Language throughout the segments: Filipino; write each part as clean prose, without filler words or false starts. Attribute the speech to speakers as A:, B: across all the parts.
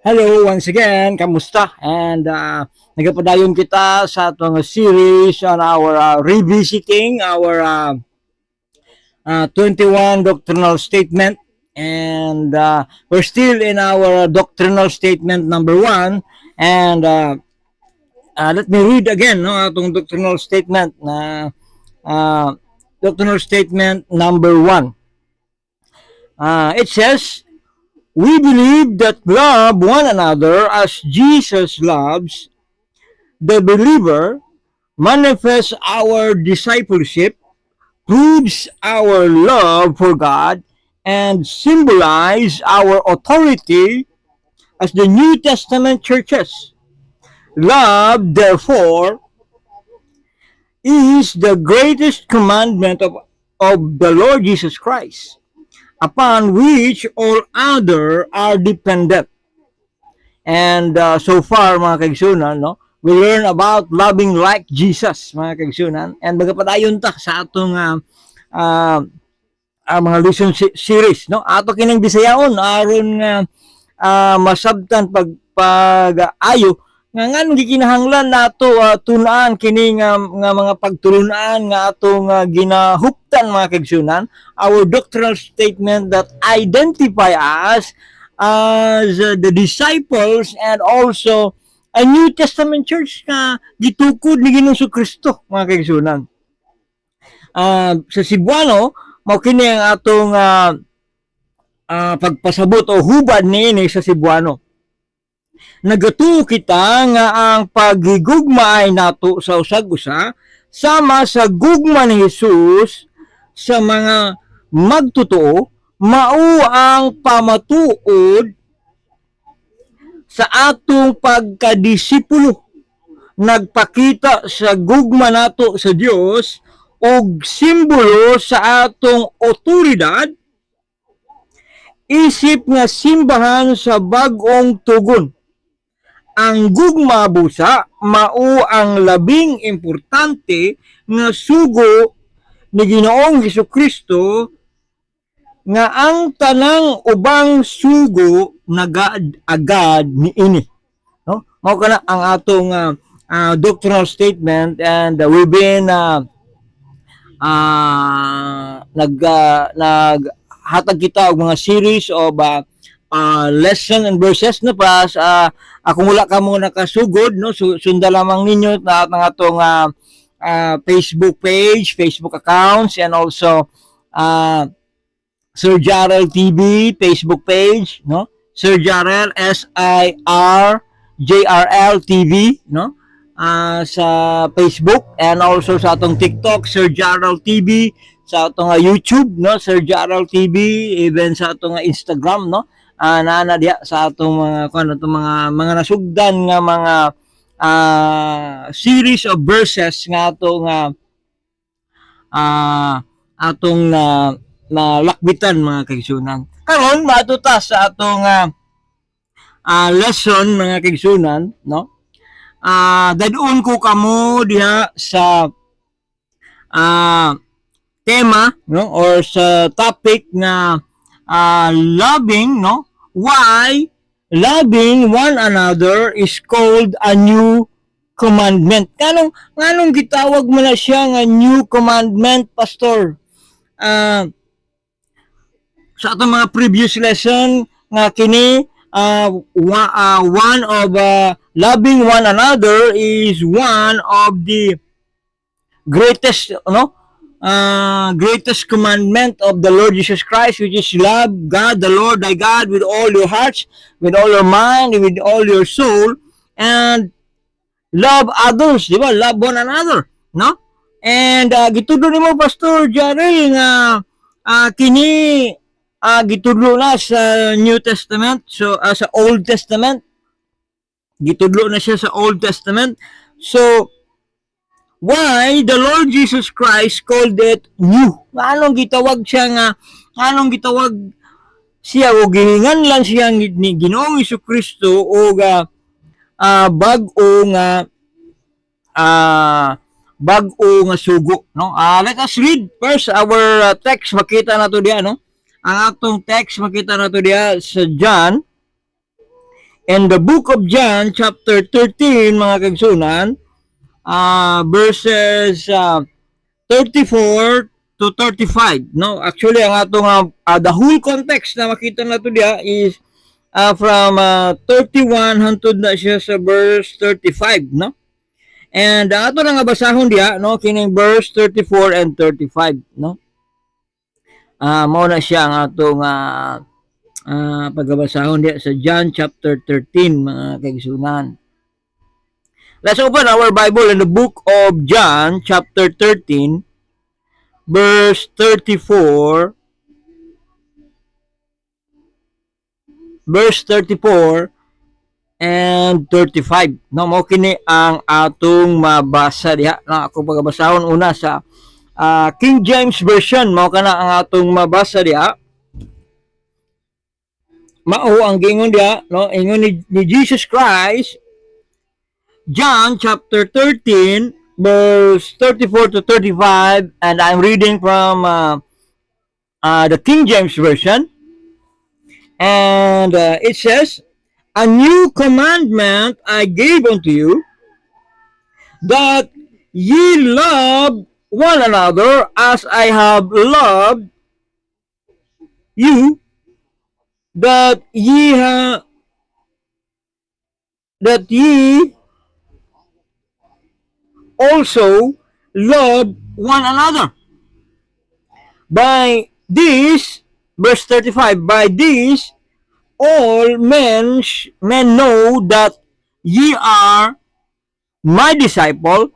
A: Hello once again, kamusta? And nagapadayon kita sa atong series on our revisiting our 21 doctrinal statement. And we're still in our doctrinal statement number 1. And let me read again no, atong doctrinal statement na doctrinal statement number 1. It says, we believe that love one another as Jesus loves the believer, manifests our discipleship, proves our love for God, and symbolize our authority as the New Testament churches. Love, therefore, is the greatest commandment of the Lord Jesus Christ, upon which all other are dependent. And so far, mga kaigsunan, no, we learn about loving like Jesus, mga kaigsunan. And magapadayon ta sa atong mga lesson series, no? Ato kining bisayaon aron nga masabtan pag-ayo nga nganong gikinahanglan nato tunaan kini nga mga pagtulunan nga atong ginahuptan, mga kaigsunan, our doctrinal statement that identify us as the disciples and also a New Testament church nga gitukod ni Ginoong Kristo, mga kaigsunan. Sa Cebuano, mao kini ang atong pagpasabot o hubad niini sa Cebuano. Nagatuo kita nga ang paghigugma ay nato sa usag-usa sama sa gugma ni Jesus sa mga magtotoo, mao ang pamatuod sa atong pagkadisipulo. Nagpakita sa gugma nato sa Dios og simbolo sa atong otoridad, isip nga simbahan sa bag-ong tugon. Ang gugma busa mao ang labing importante nga sugo ni Ginoong Jesucristo nga ang tanang ubang sugo nagaagad niini, no? Mao kana ang atong doctrinal statement, and we've been naghatag kita og mga series of lesson and verses na pa kung wala ka mo nakasugod, no, sunda lamang ninyo na ang atong Facebook page, Facebook accounts, and also Sir Jarrell TV Facebook page, no, Sir Jarrell SIRJRL TV, no, sa Facebook, and also sa atong TikTok Sir Jarrell TV, sa atong YouTube, no, Sir Jarrell TV, even sa atong Instagram, no, naana diha sa atong mga nasugdan nga mga series of verses nga atong lakbitan, mga kaigsunan. Karon matuta sa atong lesson, mga kaigsunan, no. Dadun ko kamo diha sa tema, no, or sa topic na loving, no, why loving one another is called a new commandment. Nganong gitawag mo na siya nga new commandment, Pastor? Sa atong mga previous lesson nga kini one of loving one another is one of the greatest, no, greatest commandment of the Lord Jesus Christ, which is love God, the Lord thy God, with all your hearts, with all your mind, and with all your soul, and love others, di ba? Love one another, no? And gitudlo nimo, Pastor Jarrell, nga kini gitudlo na sa New Testament, so sa Old Testament, gitudlo na siya sa Old Testament. So why the Lord Jesus Christ called it new? Anong gitawag siya o gihingan lang siya ni Ginoong Jesucristo o bag-o nga sugo, no? Let us read first our text. Makita nato diya, no? Ang atong text makita nato diya sa John In the book of John, chapter 13, mga kagsunan, verses 34 to 35. No? Actually, ang atong the whole context na makita nato diya is from 31 hangtod na siya sa verse 35, no? And ato na nga basahon diya, no, kining verse 34 and 35, no? Mao na siya ang atong pagbabasahon diya sa John chapter 13, mga kaigsunan. Let's open our Bible in the book of John chapter 13, verse 34, and 35. No, mo kini ang atong mabasa diha. Na ako pagbabasahon una sa King James version, mao kana ang atong mabasa diha. Mao ang gingon diha, no, ingon ni Jesus Christ, John chapter 13 verse 34 to 35, and I'm reading from the King James version. And it says, "A new commandment I gave unto you, that ye love one another as I have loved you, that ye also love one another. By this," verse 35, "by this all men know that ye are my disciple,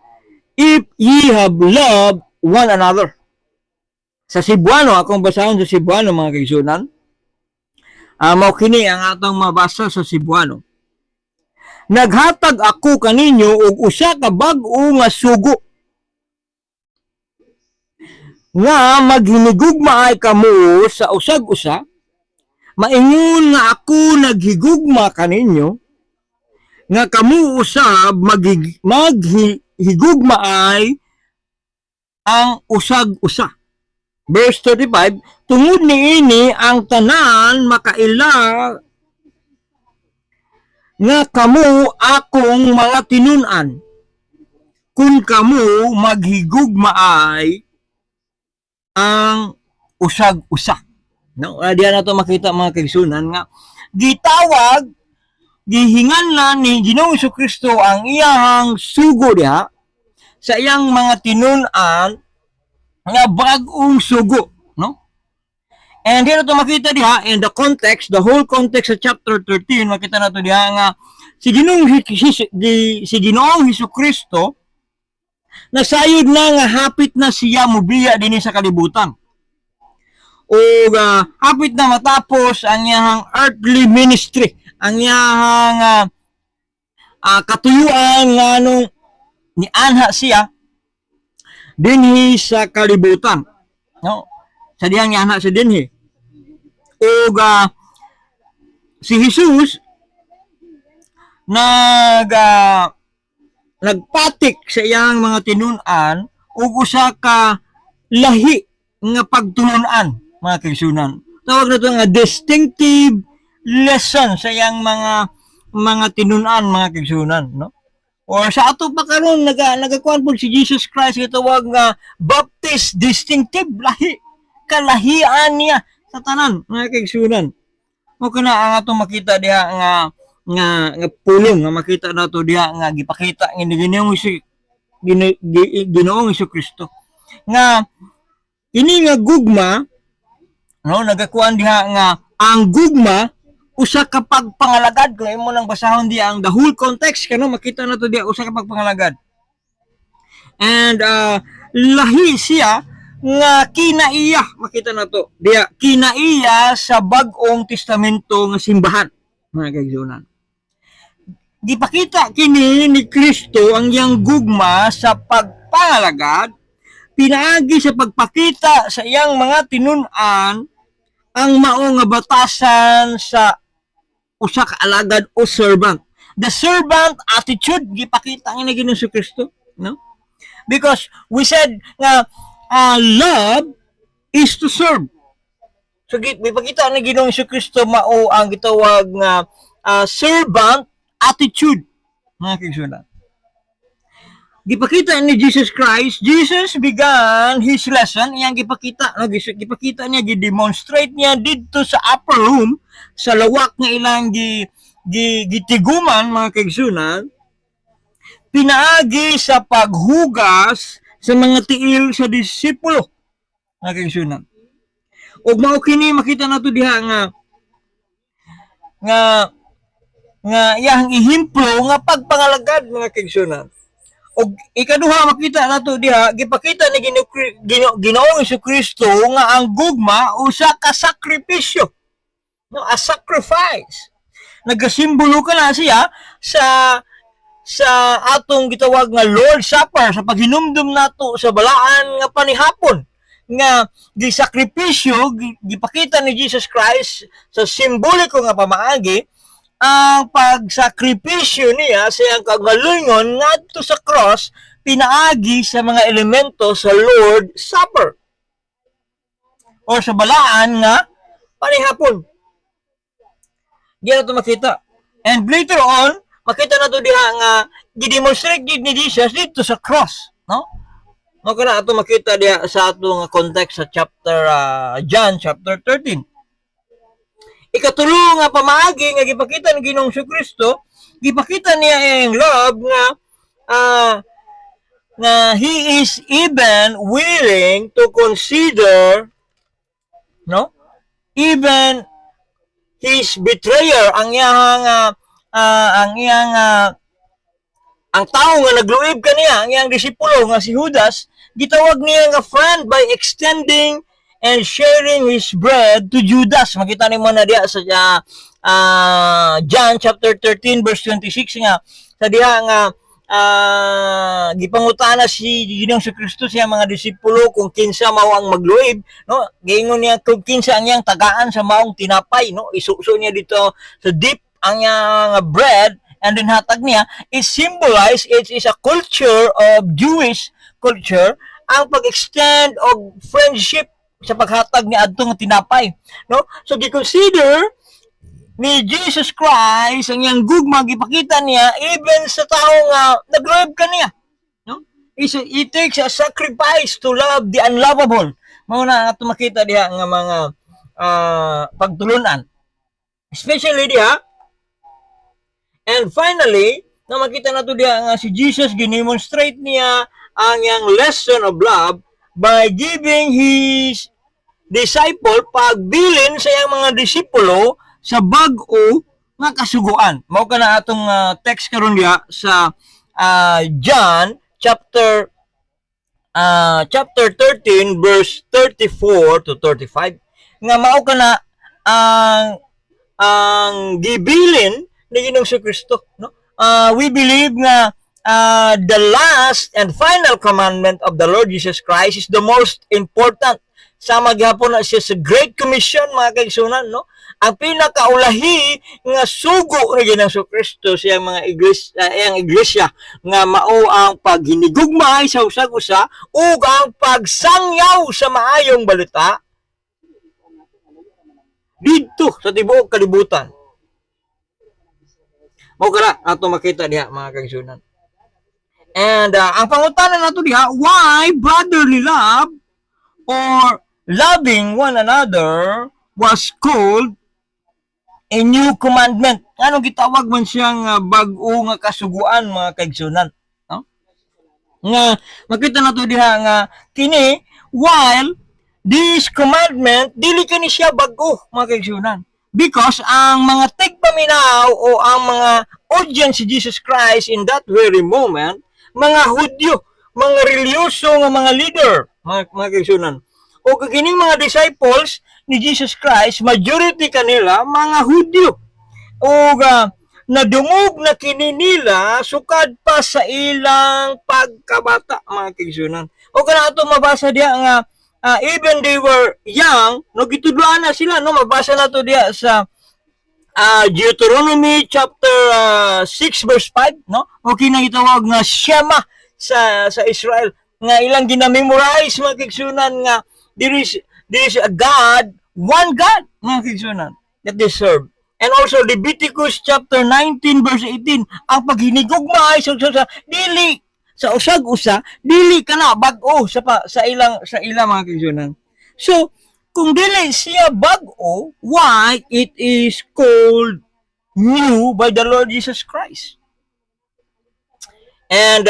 A: if ye have loved one another." Sa Cebuano, akong basahon sa Cebuano, mga kaigsunan. Mao kini ang atong mabasa sa Cebuano. "Naghatag ako kaninyo og usa ka bag-o nga sugo, nga maghinigugma ay kamo sa usag-usa. Maingon nga ako naghigugma kaninyo, nga kamo usab maghigugma ay ang usag-usa." Verse 35, "Tungod niini ang tanan makaila nga kamo akong mga tinun-an, kung kamo maghigugma ay ang usag-usa." No, diyan nato makita, mga kaigsunan, nga gitawag, gihinganlan ni Ginoong Jesucristo ang iyang sugo diha sa iyang mga tinun-an nga bag-ong sugo, no? And dito to makita diha in the context, the whole context sa chapter 13, makita nato diha nga si Ginoong Jesucristo nasayod na nga hapit na siya mobiya dinhi sa kalibutan. O hapit na matapos ang iyang earthly ministry, ang iyang katuyuan nga nung nianha siya dinhi sa kalibutan, no? Sa diyang nianha siya dinhi. O si Jesus nagpatik sa iyang mga tinun-an ug usa ka lahi nga pagtulun-an, mga kaigsunan. Tawag na ito nga distinctive lesson sa iyang mga tinun-an, mga kaigsunan, no? Or sa ato pa karon nagakuan po si Jesus Christ gitawag nga Baptist distinctive lahi, kalahian niya sa tanan, mga kaigsunan. Mo kana ang ato makita diha nga pulong nga makita nato diha nga gipakita ni Ginoong Jesucristo nga ini nga gugma, no, nagakuan diha nga ang gugma usa ka pagpangalagad. Kung imo nang basahon diha ang the whole context kano makita nato diha usa ka pagpangalagad. And lahi siya nga kinaiya, makita nato diha kinaiya sa bag-ong testamento nga simbahan, mga kaigsunan. Gipakita kini ni Kristo ang iyang gugma sa pagpangalagad, pinaagi sa pagpakita sa iyang mga tinun-an ang mao nga batasan sa usa ka alagad o servant. The servant attitude gipakita nga ni Ginoong Kristo, no? Because we said nga love is to serve. So gipakita ni Ginoong Kristo mao ang gitawag nga servant attitude, mga kaigsunan. Gipakita ni Jesus Christ, Jesus began his lesson, iyang gipakita, no? Gipakita niya, gidemonstrate niya dito sa upper room, sa lawak nga ilang gitiguman, mga kaigsunan, pinaagi sa paghugas sa mga tiil sa disipulo, mga kaigsunan. Ug mao kini makita nato diha nga iyang ihimplo nga pagpangalagad, mga kaigsunan. Og ikaduha makita nato diha, gipakita ni Ginoong Jesucristo nga ang gugma usa ka sakripisyo, no, a sacrifice. Nagasimbolo ka na siya sa atong gitawag nga Lord Supper, sa paghinumdum nato sa balaan nga panihapon, nga gisakripisyo, gipakita ni Jesus Christ sa simboliko nga pamaagi ang pagsakripisyo niya sa iyang kagalingon ngadto sa cross, pinaagi sa mga elemento sa Lord Supper o sa balaan nga panihapon. Di na ito makita. And later on, makita na ito diha nga gidemonstrate ni Jesus dito sa cross, no? Maka na ito makita diha sa atong context sa chapter John chapter 13. Ikatulo nga pamaagi nga gipakita ni Ginoong Jesucristo, gipakita niya ang love nga he is even willing to consider, no, even his betrayer, ang tao nga nagluib kaniya, ang iyang disipulo nga si Judas, gitawag niya nga friend by extending and sharing his bread to Judas. Makita ni mo na diha sa John chapter 13 verse 26 nga sa diha nga gipangutana si Ginoong Jesucristo siya mga disipulo kung kinsa mao ang magluib, no? Giingon niya kung kinsa ang iyang tagaan sa maong tinapay, no? Isuso niya dito sa dip ang iyang bread and then hatag niya. It symbolize, it is a culture of Jewish culture ang pag-extend of friendship sa paghatag ni adto nga tinapay, no? So gi-consider ni Jesus Christ ang iyang gugma, gipakita niya even sa tao nga nag-love kaniya, no? It takes a sacrifice to love the unlovable. Mao na ato makita diha nga mga pagtulunan, especially diha. And finally, na makita nato diha nga si Jesus gidemonstrate niya ang iyang lesson of love by giving his disciple, pagbilin sa iyang mga disipulo sa bag-o nga kasuguan. Mao kana atong text karon diha sa John chapter 13 verse 34 to 35 nga mao kana ang gibilin ni Ginoong Jesucristo, no? We believe nga the last and final commandment of the Lord Jesus Christ is the most important. Sama gyapon na siya sa Great Commission, mga kaigsunan, no? Ang pinakaulahi nga sugo ni Ginoong Jesucristo sa mga iglesia nga mao ang paghinigugmay sa usag-usa ug ang pagsangyaw sa maayong balita dito sa tibuok kalibutan. Mao kana ato makita diha, mga kaigsunan. And ang pangutana nato diha, why brotherly love or loving one another was called a new commandment? Ano gitawag man siyang bag-o nga kasuguan, mga kaigsunan, no? Nga makita nato diha nga kini, while this commandment dili kani siya bag-o, mga kaigsunan, because ang mga tigpaminaw o ang mga audience si Jesus Christ in that very moment, mga Hudyo, mga reliyoso nga mga leader, mga kaigsunan. O kining mga disciples ni Jesus Christ, majority kanila mga Hudyo. O nadungog na kini nila sukad pa sa ilang pagkabata, mga kaigsunan. O kana ato mabasa diha nga even they were young, no, gitudloan na sila, no? Mabasa nato diha sa Deuteronomy chapter 6 verse 5, no? O kinagitawag nga Shema sa Israel, nga ilang ginamemorize, mga kaigsunan, nga there is a God, one God, mga kaigsunan, that they serve. And also Leviticus chapter 19 verse 18, ang paghinigugma ay sa dili sa usag-usa, dili kana bag-o sa ilang mga kaigsunan. So, kung dili siya bag-o, why it is called new by the Lord Jesus Christ? And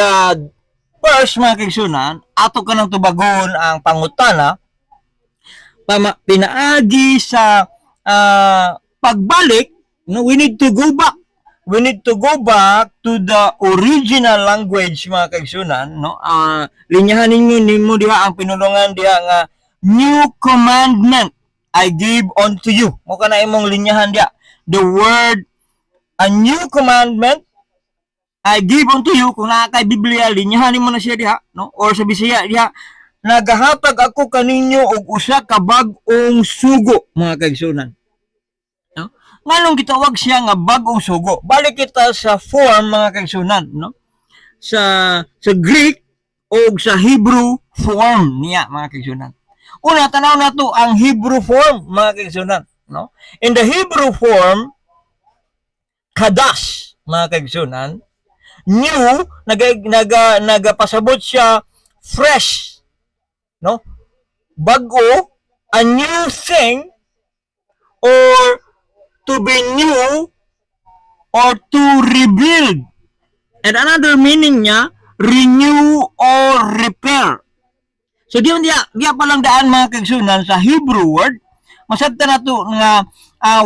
A: first mga kaigsunan, ato ka nang tubagon ang pangutana pinaagi sa pagbalik, no, we need to go back. We need to go back to the original language mga kaigsunan, no? Linyahan nimo diha ang pinulungan diha nga new commandment I give unto you. Mo kana imong linyahan diha. The word a new commandment I give unto you. Kung naa kay Biblia, linyahan nimo na siya diha, no? Or sa Bisaya diha, nagahatag ako kaninyo og usa ka bag-ong sugo mga kaigsunan. No? Nganong gitawag siya nga bag-ong sugo? Balik kita sa form mga kaigsunan, no? Sa Greek o sa Hebrew form niya mga kaigsunan. Una tanaw nato ang Hebrew form mga kaigsunan, no? In the Hebrew form, kadash mga kaigsunan, new nagapasabot siya fresh, no? Bago, a new thing, or to be new, or to rebuild. And another meaning niya, renew or repair. So diyan diya palang daan mga kaigsunan sa Hebrew word, masabta na to nga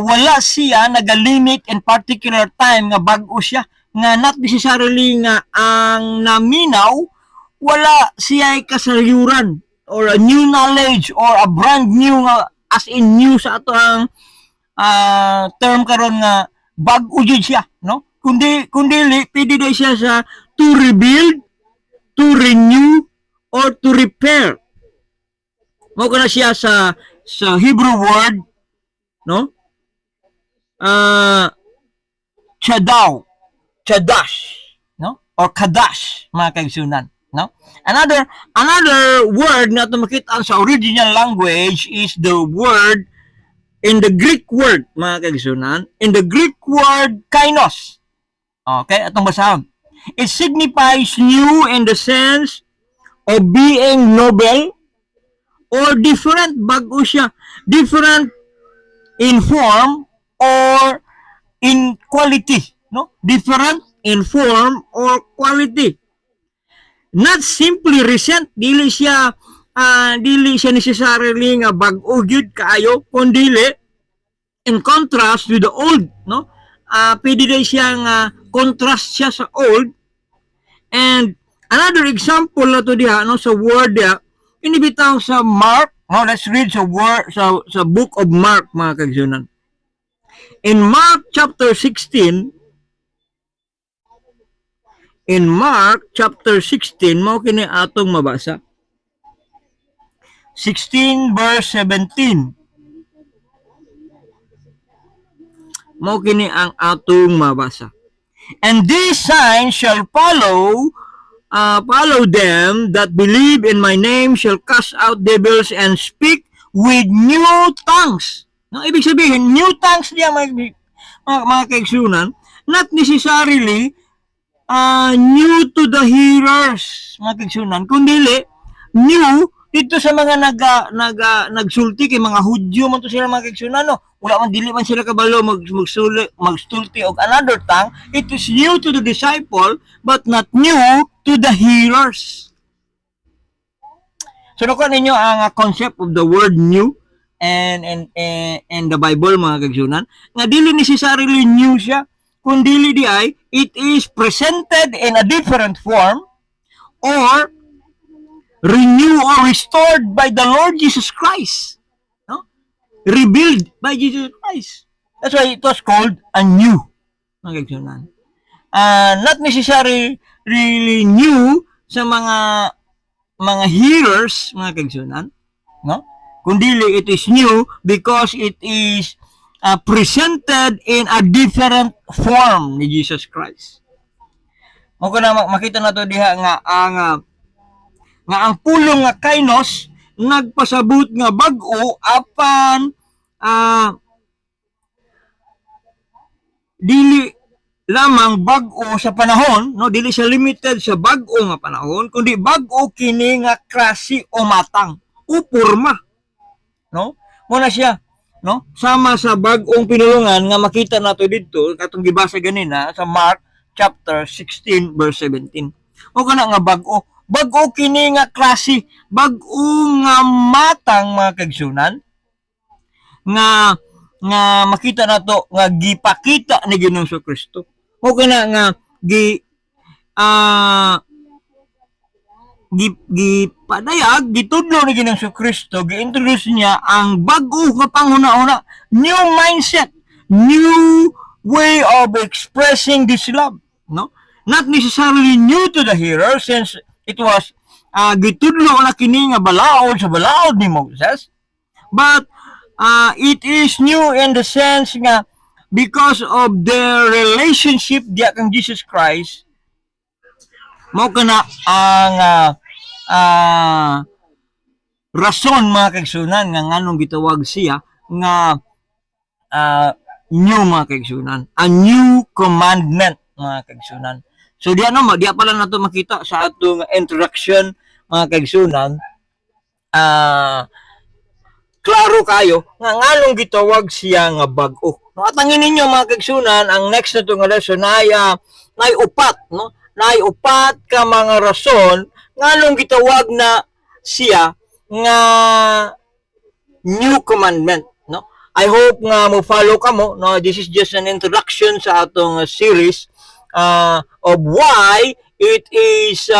A: wala siya nagalimit in particular time nga bag-o siya, nga not necessarily nga ang naminaw wala siya kasayuran or a new knowledge or a brand new as in new sa ato ang term karon nga bag-o jud siya, no? Kundi pwede daw siya sa to rebuild, to renew, or to repair. Mo kana siya sa Hebrew word, no? Chadash, no? Or kadash mga kaigsunan, no? Another word na makita sa original language is the word in the Greek word mga kaigsunan, in the Greek word kainos. Okay, atong basahon. It signifies new in the sense of being noble or different, bago siya, different in form or in quality, no? Different in form or quality. Not simply recent, dili siya necessarily nga bag-o gyud kaayo, kundi in contrast with the old, no? Pwede din siya nga contrast siya sa old. And another example na to diha, no, sa word diha, inibitaw sa Mark, no? Let's read sa book of Mark mga kaigsunan. In Mark chapter 16, mao kini atong mabasa. 16 verse 17. Mao kini ang atong mabasa. And these signs shall follow them that believe in my name, shall cast out devils and speak with new tongues. No, ibig sabihin, new tongues niya mga kaigsunan, not necessarily new to the hearers, mga kaigsunan, kundi new dito sa mga nagsulti kay mga Hudyo man to sila mga kaigsunan, no? Wala man dili man sila kabalo magsulti og another tongue. It is new to the disciple but not new to the hearers. So nakuha ninyo ang concept of the word new and the Bible mga kaigsunan, nga dili necessarily new siya, kundi di ay it is presented in a different form or renew or restored by the Lord Jesus Christ, no? Rebuild by Jesus Christ. That's why it was called a new, mga kaigsunan. Not necessarily really new sa mga hearers, mga kaigsunan, no? Kundi it is new because it is presented in a different form ni Jesus Christ. Mao kana makita nato diha nga ang pulong nga kainos nagpasabot nga bag-o apan dili lamang bag-o sa panahon, no, dili siya limited sa bag-o nga panahon, kundi bag-o kini nga klase o matang o porma, no? Muna siya, no? Sama sa bag-ong pinulungan nga makita nato didto katong gibasa ganina sa Mark chapter 16 verse 17. O kana nga bag-o kini nga klase, bag-o nga matang mga kaigsunan nga makita nato nga gipakita ni Ginoong Kristo. O kana nga gipadayag, gitudlo ni Ginoong Kristo, gi-introduce niya ang bag-o nga panghuna-una, new mindset, new way of expressing this love, no? Not necessarily new to the hearer since it was gitudlo na kini nga balaod sa balaod ni Moses, but it is new in the sense nga because of their relationship diya kang Jesus Christ, mao kana ang rason mga kaigsunan nga nganong gitawag siya nga new mga kaigsunan, a new commandment mga kaigsunan. So diya pala nato makita sa atong introduction mga kaigsunan, klaro kayo nga nganong gitawag siya nga bag-o. No, atangin ninyo mga kaigsunan, ang next na itong lesson ay upat, no? Nay upat ka mga rason nganong gitawag na siya nga new commandment, no? I hope nga mo follow kamo, no? This is just an introduction sa atong series of why it is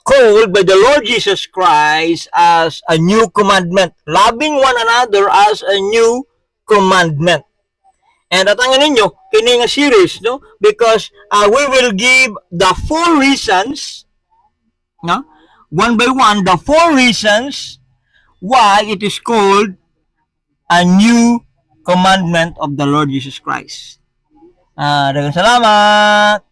A: called by the Lord Jesus Christ as a new commandment, loving one another as a new commandment. And atangan ninyo kini nga series, no, because we will give the 4 reasons, no, one by one, the 4 reasons why it is called a new commandment of the Lord Jesus Christ. Daghang salamat.